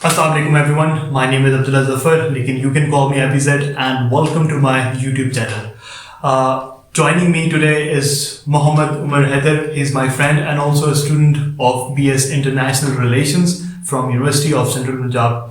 Assalamu alaikum everyone, my name is Abdullah Zafar, lekin you can call me ABZ, and welcome to my YouTube channel. Joining me today is Mohammad Umar Haider. He's my friend and also a student of BS International Relations from University of Central Punjab.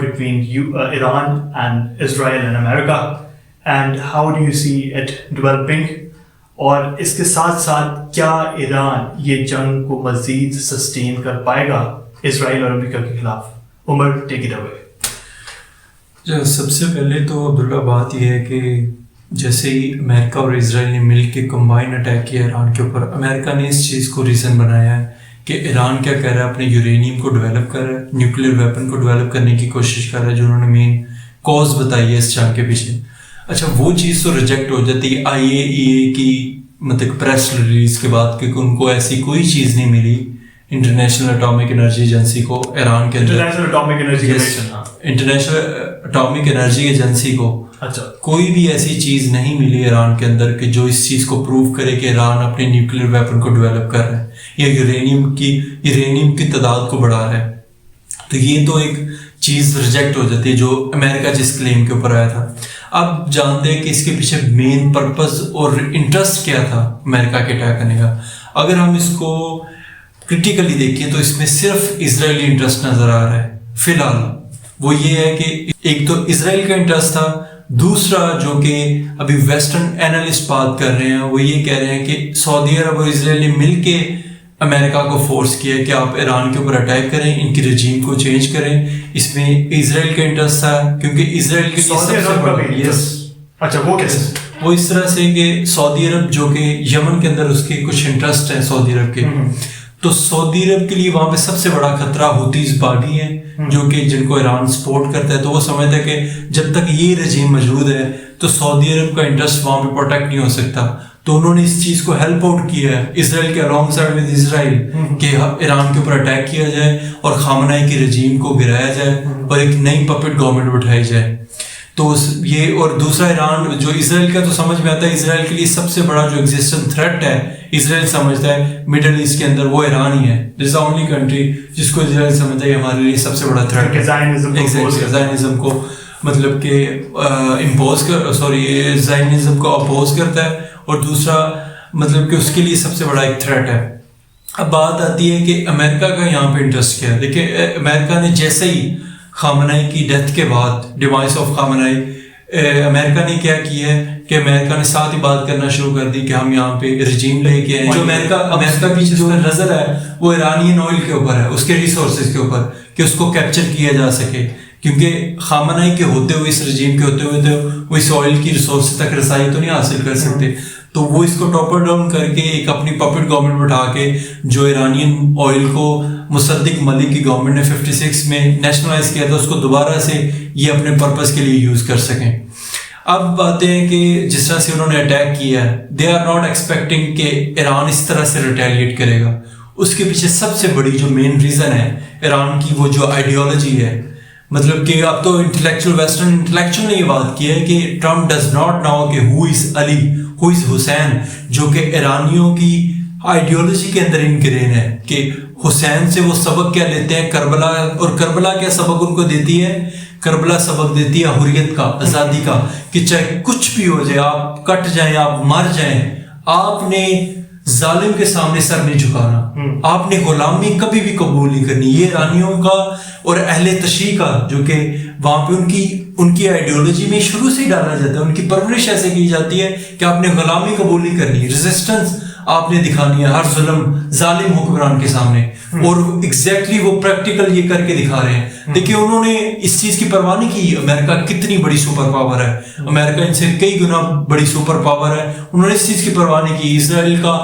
between Iran and Israel and America and how do you see it developing, اور اس کے ساتھ ساتھ کیا ایران یہ جنگ کو مزید sustain کر پائے گا اسرائیل اور امریکہ کے خلاف؟ عمر ٹیک اٹ اوے۔ سب سے پہلے تو عبداللہ بات یہ ہے کہ جیسے ہی امریکہ اور اسرائیل نے مل کے کمبائن اٹیک کیا ایران کے اوپر، امریکہ نے اس چیز کو ریزن بنایا ہے کہ ایران کیا کہہ رہا ہے، اپنے یورینیم کو ڈیولپ کر رہا ہے، نیوکلیر ویپن کو ڈیولپ کرنے کی کوشش کر رہا ہے، جو انہوں نے مین کاز بتائی ہے اس جنگ کے پیچھے۔ اچھا، وہ چیز تو ریجیکٹ ہو جاتی ہے IAEA کی مطلب پریس ریلیز کے بعد، کیونکہ ان کو ایسی کوئی چیز نہیں ملی انٹرنیشنل اٹامک انرجی ایجنسی کو ایران کے اندر، انٹرنیشنل اٹامک انرجی ایجنسی کو کوئی بھی ایسی چیز نہیں ملی ایران کے اندر کہ جو اس چیز کو پروو کرے کہ ایران اپنے نیوکلیر ویپن کو ڈیولپ کر رہا ہے یا یورینیم کی تعداد کو بڑھا رہا ہے۔ تو یہ تو ایک چیز ریجیکٹ ہو جاتی ہے جو امریکہ جس کلیم کے اوپر آیا تھا۔ اب جانتے ہیں کہ اس کے پیچھے مین پرپز اور انٹرسٹ کیا تھا امریکہ کے اٹیک کرنے کا۔ اگر ہم اس کو کرٹیکلی دیکھیں تو اس میں صرف اسرائیلی انٹرسٹ نظر آ رہا ہے فی الحال۔ وہ یہ ہے کہ ایک تو اسرائیل کا انٹرسٹ تھا، دوسرا جو کہ ابھی ویسٹرن اینالسٹ بات کر رہے ہیں وہ یہ کہہ رہے ہیں کہ سعودی عرب اور اسرائیل نے مل کے امریکہ کو فورس کیا کہ آپ ایران کے اوپر اٹیک کریں، ان کی رجیم کو چینج کریں۔ اس میں اسرائیل کا انٹرسٹ تھا کیونکہ اسرائیل کے وہ اس طرح سے کہ سعودی عرب جو کہ یمن کے اندر اس کے کچھ انٹرسٹ ہیں سعودی عرب کے، تو سعودی عرب کے لیے وہاں پہ سب سے بڑا خطرہ ہوتیز باغی ہیں جو کہ جن کو ایران سپورٹ کرتا ہے۔ تو وہ سمجھتا ہے کہ جب تک یہ رجیم موجود ہے تو سعودی عرب کا انٹرسٹ وہاں پہ پروٹیکٹ نہیں ہو سکتا، تو انہوں نے اس چیز کو ہیلپ آؤٹ کیا ہے اسرائیل کے الانگ سائڈ ود اسرائیل کہ ایران کے اوپر اٹیک کیا جائے اور خامنہئی کی رجیم کو گرایا جائے اور ایک نئی پپٹ گورنمنٹ بٹھائی جائے۔ تو یہ اور دوسرا ایران جو اسرائیل کا تو سمجھ میں آتا ہے اسرائیل کے لیے سب سے بڑا جو ایگزسٹنٹ تھریٹ ہے اسرائیل سمجھتا ہے مڈل ایسٹ کے اندر وہ ایران ہی ہے۔ دس از اونلی کنٹری جس کو اسرائیل سمجھتا ہے ہمارے لیے سب سے بڑا تھریٹ ہے، زائنزم کو مطلب کہ زائنزم کو اپوز کرتا ہے، اور دوسرا مطلب کہ اس کے لیے سب سے بڑا ایک تھریٹ ہے۔ اب بات آتی ہے کہ امریکہ کا یہاں پہ انٹرسٹ کیا ہے۔ دیکھیں، امریکہ نے جیسے ہی خامنہئی کی ڈیتھ کے بعد ڈیوائس آف خامنہئی، امریکہ نے کیا کیا ہے کہ امریکہ نے ساتھ ہی بات کرنا شروع کر دی کہ ہم یہاں پہ رجیم لے کے آئیں۔ جو امریکہ کی جو نظر ہے وہ ایرانین آئل کے اوپر ہے، اس کے ریسورسز کے اوپر، کہ اس کو کیپچر کیا جا سکے، کیونکہ خامنہئی کے ہوتے ہوئے اس رجیم کے ہوتے ہوئے وہ اس آئل کی ریسورس تک رسائی تو نہیں حاصل کر سکتے، تو وہ اس کو ٹاپر ڈاؤن کر کے ایک اپنی پپٹ گورنمنٹ بٹھا کے جو ایرانین آئل کو مصدق ملک کی گورنمنٹ نے 56 میں نیشنلائز کیا تھا اس کو دوبارہ سے یہ اپنے پرپز کے لیے یوز کر سکیں۔ اب باتیں ہیں کہ جس طرح سے انہوں نے اٹیک کیا ہے، دے آر ناٹ ایکسپیکٹنگ کہ ایران اس طرح سے ریٹیلیٹ کرے گا۔ اس کے پیچھے سب سے بڑی جو مین ریزن ہے ایران کی وہ جو آئیڈیالوجی ہے، مطلب کہ اب تو ویسٹرن انٹلیکچوئل نے یہ بات کی ہے کہ ٹرمپ ڈز ناٹ نو کہ ہو از علی، ہو از حسین، جو کہ ایرانیوں کی آئیڈیالوجی کے اندر انگرین ہے کہ حسین سے وہ سبق کیا لیتے ہیں کربلا، اور کربلا کیا سبق ان کو دیتی ہے؟ کربلا سبق دیتی ہے حریت کا، آزادی کا، کہ چاہے کچھ بھی ہو جائے، آپ کٹ جائیں، آپ مر جائیں، آپ نے ظالم کے سامنے سر نہیں جھکانا، آپ نے غلامی کبھی بھی قبول نہیں کرنی۔ یہ ایرانیوں کا اور اہل تشیع کا جو کہ وہاں پہ ان کی آئیڈیالوجی میں شروع سے ہی ڈالا جاتا ہے، ان کی پرورش ایسے کی جاتی ہے کہ آپ نے غلامی قبول نہیں کرنی، ریزسٹنس آپ نے دکھانی ہے ہر ظالم حکمران کے سامنے، اور ایگزیکٹلی وہ پریکٹیکل یہ کر کے دکھا رہے ہیں۔ دیکھیں، انہوں نے اس چیز کی پرواہ نہیں کی امریکہ کتنی بڑی سپر پاور ہے، امریکہ ان سے کئی گنا بڑی سپر پاور ہے، انہوں نے اس چیز کی پرواہ نہیں کی۔ اسرائیل کا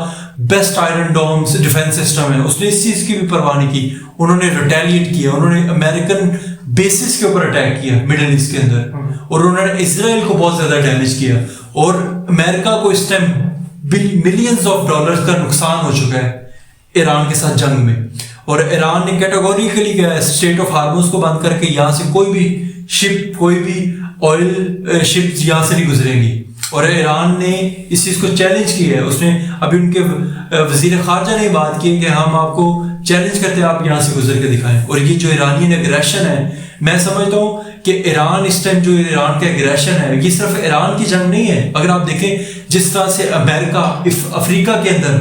best Iron Dome defence system ہے، اس نے اس چیز کی بھی پرواہ نہیں کی، انہوں نے ریٹیلیٹ کیا، انہوں نے امریکن بیسس کے اوپر اٹیک کیا مڈل ایسٹ کے اندر، اور انہوں نے اسرائیل کو بہت زیادہ ڈیمیج کیا، اور امریکہ کو اس ٹائم ملینز آف ڈالرز کا نقصان ہو چکا ہے ایران کے ساتھ جنگ میں، اور ایران نے کیٹیگوریکلی کیا ہے اسٹریٹ آف ہارموز کو بند کر کے یہاں سے کوئی بھی شپ، کوئی بھی آئل شپ یہاں سے نہیں گزریں گی۔ اور ایران نے اس چیز کو چیلنج کیا ہے. اس نے ابھی ان کے وزیر خارجہ نے بات کی کہ ہم آپ کو چیلنج کرتے ہیں, آپ یہاں سے گزر کے دکھائیں. اور یہ جو ایرانین اگریشن ہے, میں سمجھتا ہوں کہ ایران اس ٹائم جو ایران کا اگریشن ہے یہ صرف ایران کی جنگ نہیں ہے. اگر آپ دیکھیں جس طرح سے امریکہ افریقہ کے اندر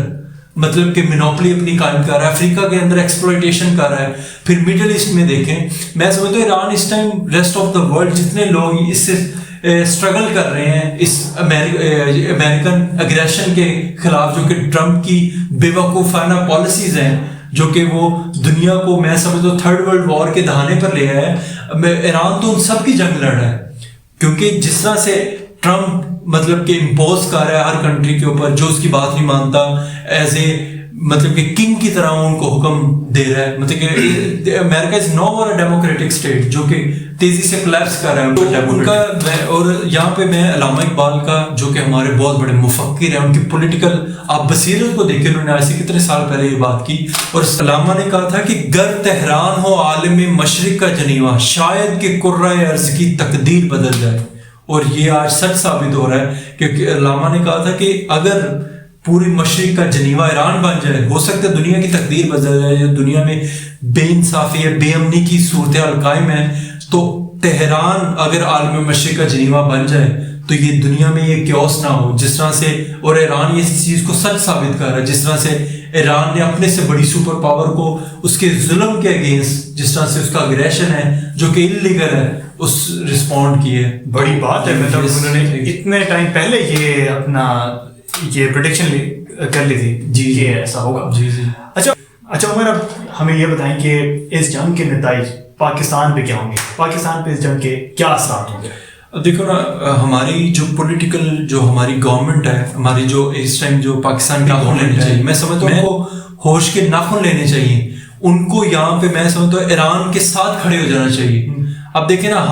مطلب کہ مینوپلی اپنی قائم کر رہا ہے, افریقہ کے اندر ایکسپلوئٹیشن کر رہا ہے, پھر مڈل ایسٹ میں دیکھیں, میں سمجھتا ہوں ایران اس time rest of the world جتنے لوگ اس سے اسٹرگل کر رہے ہیں اس امریکن اگریشن کے خلاف, جو کہ ٹرمپ کی بے وقوفانہ پالیسیز ہیں, جو کہ وہ دنیا کو میں سمجھتا ہوں تھرڈ ورلڈ وار کے دہانے پر لے آیا ہے. ایران تو ان سب کی جنگ لڑ رہا ہے, کیونکہ جس طرح سے ٹرمپ مطلب کہ امپوز کر رہا ہے ہر کنٹری کے اوپر, جو اس کی بات نہیں مانتا ایز اے مطلب کہ کنگ کی طرح ان کو حکم دے رہا ہے. مطلب کہ امریکہ از نو مور اے ڈیموکریٹک اسٹیٹ جو کہ تیزی سے کولیپس کر رہا ہے ان کا. اور یہاں پہ میں علامہ اقبال کا, جو کہ ہمارے بہت بڑے مفکر ہیں, ان کی پولیٹیکل آپ بصیرت کو دیکھیں, انہوں نے ایسے کتنے سال پہلے یہ بات کی, اور علامہ نے کہا تھا کہ گر تہران ہو عالم مشرق کا جنیوا, شاید کہ کرۂ ارض کی تقدیر بدل جائے. اور یہ آج سچ ثابت ہو رہا ہے, کیونکہ علامہ نے کہا تھا کہ اگر پوری مشرق کا جنیوا ایران بن جائے, ہو سکتا ہے دنیا کی تقدیر بدل جائے. دنیا میں بے انصافی ہے, بے امنی کی صورتحال قائم ہے, تو تہران اگر عالم مشرق کا جنیوا بن جائے تو یہ دنیا میں یہ کیوس نہ ہو جس طرح سے. اور ایران یہ چیز کو سچ ثابت کر رہا ہے, جس طرح سے ایران نے اپنے سے بڑی سپر پاور کو اس کے ظلم کے اگینسٹ, جس طرح سے اس کا اگریشن ہے جو کہ انلیگل ہے, اس رسپونڈ کی ہے. بڑی بات ہے. مطلب انہوں نے اتنے ٹائم پہلے یہ اپنا یہ پریڈکشن کر لی تھی جی کہ ایسا ہوگا. جی جی. اچھا عمر, اب ہمیں یہ بتائیں کہ اس جنگ کے نتائج پاکستان پہ کیا ہوں گے, پاکستان پہ اس جنگ کے کیا اثرات ہوں گے؟ دیکھو نا, ہماری جو پولیٹیکل جو ہماری گورنمنٹ ہے, ہماری جو اس ٹائم جو پاکستان کے ناخن لینے چاہیے, میں سمجھتا ہوں ان کو ہوش کے ناخن لینے چاہیے. ان کو یہاں پہ میں سمجھتا ہوں ایران کے ساتھ کھڑے ہو جانا چاہیے. اب دیکھیں نا,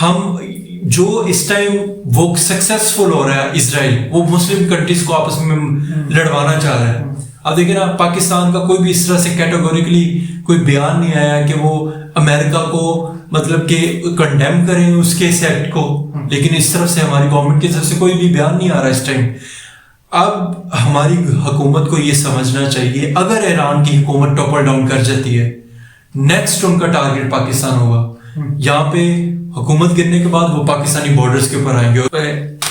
ہم جو اس ٹائم وہ سکسیسفل ہو رہا ہے اسرائیل, وہ مسلم کنٹریز کو آپس میں لڑوانا چاہ رہا ہے. اب دیکھیں نا, پاکستان کا کوئی بھی اس طرح سے کیٹیگوریکلی کوئی بیان نہیں آیا کہ وہ امریکہ کو مطلب کہ کنڈیم کریں اس کے اس ایکٹ کو, لیکن اس طرف سے ہماری گورنمنٹ کی طرف سے کوئی بھی بیان نہیں آ رہا اس ٹائم. اب ہماری حکومت کو یہ سمجھنا چاہیے, اگر ایران کی حکومت ٹاپل ڈاؤن کر جاتی ہے, نیکسٹ ان کا ٹارگیٹ پاکستان ہوگا. یہاں پہ حکومت گرنے کے بعد وہ پاکستانی بارڈرز کے اوپر آئیں گے.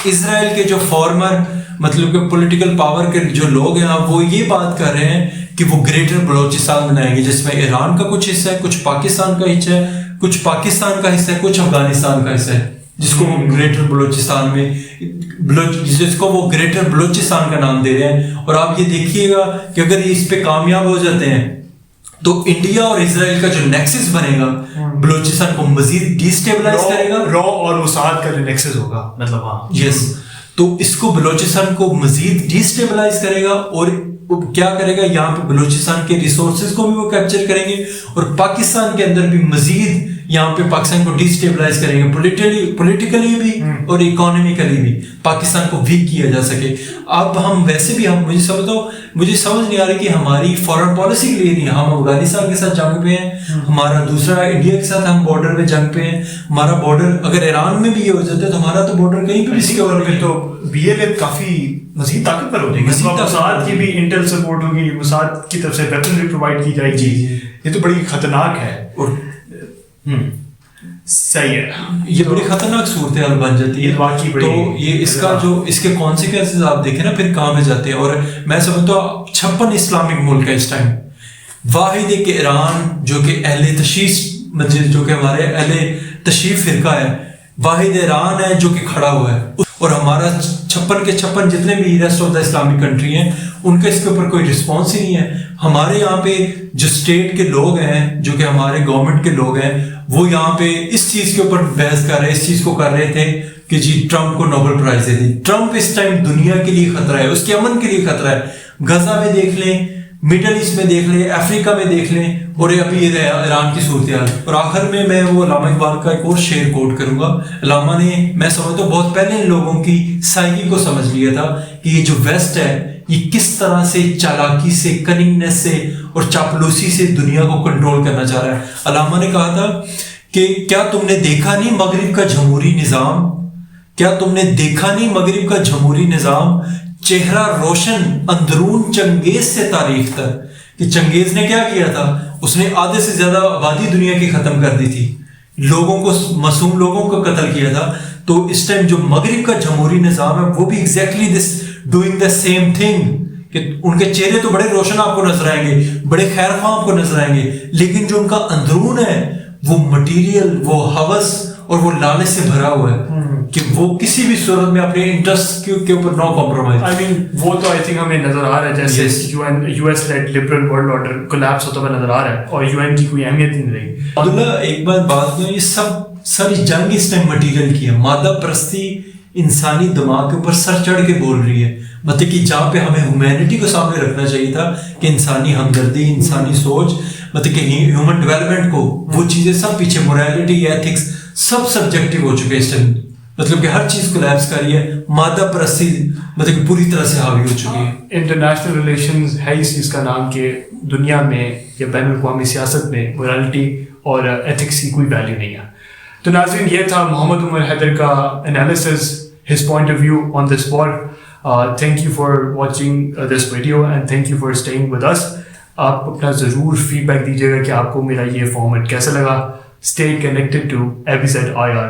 اسرائیل کے جو فارمر مطلب کہ پولیٹیکل پاور کے جو لوگ ہیں, وہ یہ بات کر رہے ہیں کہ وہ گریٹر بلوچستان بنائیں گے, جس میں ایران کا کچھ حصہ ہے, کچھ پاکستان کا حصہ ہے, کچھ پاکستان کا حصہ ہے, کچھ افغانستان کا حصہ ہے, جس کو وہ گریٹر بلوچستان میں جس کو وہ گریٹر بلوچستان کا نام دے رہے ہیں. اور آپ یہ دیکھیے گا کہ اگر یہ اس پہ کامیاب ہو جاتے ہیں تو انڈیا اور اسرائیل کا جو نیکسس بنے گا بلوچستان کو مزید ڈی اسٹیبلائز کرے گا. را اور وسعت کا جو نیکسس ہوگا, مطلب ہاں یس, تو اس کو بلوچستان کو مزید ڈی اسٹیبلائز کرے گا. اور کیا کرے گا, یہاں پہ بلوچستان کے ریسورسز کو بھی وہ کیپچر کریں گے, اور پاکستان کے اندر بھی مزید یہاں پہ پاکستان کو ڈی اسٹیبلائز کریں گے, پولیٹیکلی بھی اور اکانومیکلی بھی پاکستان کو ویک کیا جا سکے. اب ہم ویسے بھی مجھے سمجھ نہیں آ رہی کہ ہماری فارن پالیسی کے لیے نہیں, ہم افغانستان کے ساتھ جنگ پہ ہیں, ہمارا دوسرا انڈیا کے ساتھ ہم بارڈر پہ جنگ پہ ہیں. ہمارا بارڈر اگر ایران میں بھی یہ ہو جاتا ہے تو ہمارا تو بارڈر کہیں پہ بھی سیکیور نہیں. تو بی ایل اے کافی مزید طاقتور ہو جائے گی, موساد کی بھی انٹل سپورٹ ہوگی, موساد کی طرف سے ویپنری پرووائڈ کی جائے گی. یہ تو بڑی خطرناک ہے. اور صحیح ہے, یہ بڑی خطرناک صورتحال بن جاتی ہے. تو یہ اس کا جو اس کے کانسیکوینسز آپ دیکھیں نا پھر کہاں پہ جاتے ہیں. اور میں سمجھتا ہوں 56 اسلامک ملک ہے اس ٹائم, واحد ایک ایران جو کہ اہل تشیع مسجد جو کہ ہمارے اہل تشیع فرقہ ہے, واحد ایران ہے جو کہ کھڑا ہوا ہے. اور ہمارا 56 کے 56 جتنے بھی rest of the Islamic country ہیں ان کا اس کے اوپر کوئی رسپانس ہی نہیں ہے. ہمارے یہاں پہ جو اسٹیٹ کے لوگ ہیں, جو کہ ہمارے گورنمنٹ کے لوگ ہیں, وہ یہاں پہ اس چیز کے اوپر بحث کر رہے, اس چیز کو کر رہے تھے کہ جی ٹرمپ کو نوبل پرائز دے دیں. ٹرمپ اس ٹائم دنیا کے لیے خطرہ ہے, اس کے امن کے لیے خطرہ ہے. غزہ میں دیکھ لیں, مڈل ایسٹ میں دیکھ لیں, افریقہ میں دیکھ لیں, اور ابھی یہ ایران کی صورتحال. اور آخر میں وہ علامہ اقبال کا ایک اور شعر کوٹ کروں گا. علامہ نے میں سمجھتا ہوں بہت پہلے ان لوگوں کی سائیکی کو سمجھ لیا تھا کہ یہ جو ویسٹ ہے یہ کس طرح سے چالاکی سے, کننگنیس سے اور چاپلوسی سے دنیا کو کنٹرول کرنا چاہ رہا ہے. علامہ نے کہا تھا کہ کیا تم نے دیکھا نہیں مغرب کا جمہوری نظام کیا تم نے دیکھا نہیں مغرب کا جمہوری نظام چہرہ روشن اندرون چنگیز سے تاریخ تک, کہ چنگیز نے کیا کیا تھا, اس نے آدھے سے زیادہ آبادی دنیا کی ختم کر دی تھی, لوگوں کو, معصوم لوگوں کو قتل کیا تھا. تو اس ٹائم جو مغرب کا جمہوری نظام ہے وہ بھی exactly this doing the same thing, کہ ان کے چہرے تو بڑے روشن آپ کو نظر آئیں گے, بڑے خیر خواہ آپ کو نظر آئیں گے, لیکن جو ان کا اندرون ہے وہ مٹیریل, وہ ہوس اور وہ لالچ سے بھرا ہوا ہے, کہ وہ کسی بھی صورت میں اپنے انٹرسٹ کے اوپر نو کمپرومائز. آئی مین وہ تو آئی تھنک ہمیں نظر آ رہا ہے, جیسے U S lead liberal world order collapse ہوتا ہوا نظر آ رہا ہے, اور یو این کی کوئی اہمیت نہیں رہی. عبداللہ ایک بات کروں, یہ ساری جنگ اس ٹائم مٹیریل کی ہے, مادہ پرستی انسانی دماغ کے اوپر سر چڑھ کے بول رہی ہے. مطلب کہ جہاں پہ ہمیں ہیومینٹی کو سامنے رکھنا چاہیے تھا, کہ انسانی ہمدردی, انسانی سوچ, مطلب کہ ہیومن ڈیولپمنٹ کو, وہ چیزیں سب پیچھے, موریلٹی, ایتھکس سب سبجیکٹو ہو چکے اس ٹائم. مطلب کہ ہر چیز کولیپس کر رہی ہے, مادہ پرستی مطلب کہ پوری طرح سے حاوی ہو چکی ہے. انٹرنیشنل ریلیشنز ہے اس چیز کا نام کہ دنیا میں یا بین الاقوامی سیاست میں موریلٹی اور ایتھکس کی کوئی ویلیو نہیں ہے. تو ناظرین, یہ تھا محمد عمر حیدر کا analysis, his point of view on this war. Thank you for watching this video and thank you for staying with us. آپ اپنا ضرور فیڈ بیک دیجیے گا کہ آپ کو میرا یہ فارمیٹ کیسا لگا. Stay connected to ABZ IR.